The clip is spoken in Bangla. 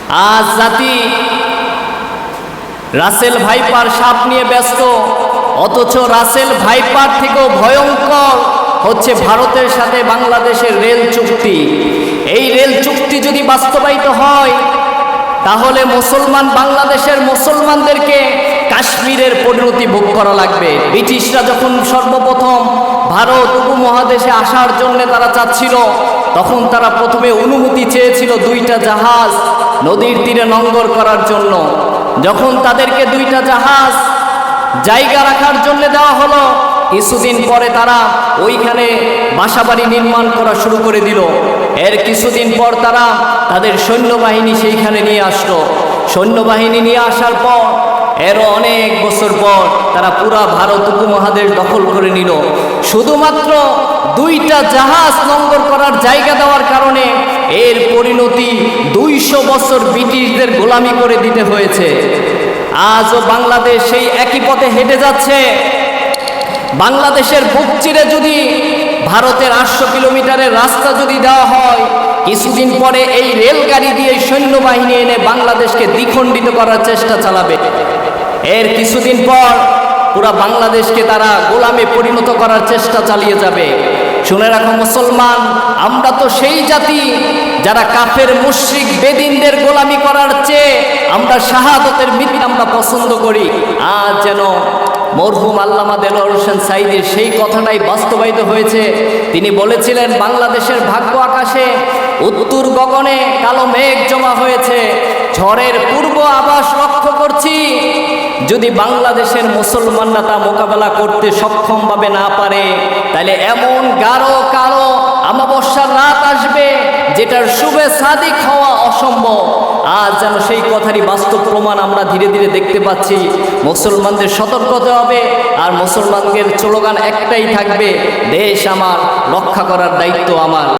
আজ জাতি রাসেল ভাইপার সাপ নিয়ে ব্যস্ত, অথচ রাসেল ভাইপার থেকেও ভয়ঙ্কর হচ্ছে ভারতের সাথে বাংলাদেশের রেল চুক্তি। এই রেল চুক্তি যদি বাস্তবায়িত হয় তাহলে বাংলাদেশের মুসলমানদেরকে কাশ্মীরের পরিণতি ভোগ করা লাগবে। ব্রিটিশরা যখন সর্বপ্রথম ভারত উপমহাদেশে আসার জন্য তারা চাচ্ছিল, তখন তারা প্রথমে অনুমতি চেয়েছিল 2টা জাহাজ নদীর তীরে নোঙর করার জন্য। যখন তাদেরকে 2টা জাহাজ জায়গা রাখার জন্য দেওয়া হলো, কিছুদিন পরে তারা ওইখানে বাসাবাড়ি নির্মাণ করা শুরু করে দিল। এর কিছুদিন পর তারা তাদের সৈন্যবাহিনী সেইখানে নিয়ে আসলো। সৈন্যবাহিনী নিয়ে আসার পর এরও অনেক বছর পর তারা পুরা ভারত উপমহাদেশ দখল করে নিল। শুধুমাত্র 2টা জাহাজ নোঙর করার জায়গা দেওয়ার কারণে এর পরিণতি 200 বছর ব্রিটিশদের গোলামি করে দিতে হয়েছে। আজও বাংলাদেশ সেই একই পথে হেঁটে যাচ্ছে। বাংলাদেশের বুক চিরে যদি ভারতের 800 কিলোমিটারের রাস্তা যদি দেওয়া হয়, কিছুদিন পরে এই রেলগাড়ি দিয়ে সৈন্যবাহিনী এনে বাংলাদেশকে দ্বিখণ্ডিত করার চেষ্টা চালাবে। এর কিছুদিন পর পুরা বাংলাদেশকে তারা গোলামে পরিণত করার চেষ্টা চালিয়ে যাবে। শুনে রাখো মুসলমান, আমরা তো সেই জাতি যারা কাফের মুশরিক বেদিনদের গোলামি করার চেয়ে আমরা শাহাদতের মৃত্যু আমরা পছন্দ করি। আজ যেন মরহুম আল্লামা দেলোয়ার হোসেন সাঈদীর সেই কথাটাই বাস্তবায়িত হয়েছে। তিনি বলেছিলেন, বাংলাদেশের ভাগ্য আকাশে উত্তর গগনে কালো মেঘ জমা হয়েছে, ঝড়ের পূর্ব আভাস লক্ষ্য করছি। যদি বাংলাদেশের মুসলমানরা তা মোকাবেলা করতে সক্ষমভাবে না পারে, তাহলে এমন গাঢ় কালো অমাবস্যার রাত আসবে যেটার শুভে সাদিক হওয়া অসম্ভব। আজ যেন সেই কথারই বাস্তব প্রমাণ আমরা ধীরে ধীরে দেখতে পাচ্ছি। মুসলমানদের সতর্ক হতে হবে, আর মুসলমানদের স্লোগান একটাই থাকবে, দেশ আমার, রক্ষা করার দায়িত্ব আমার।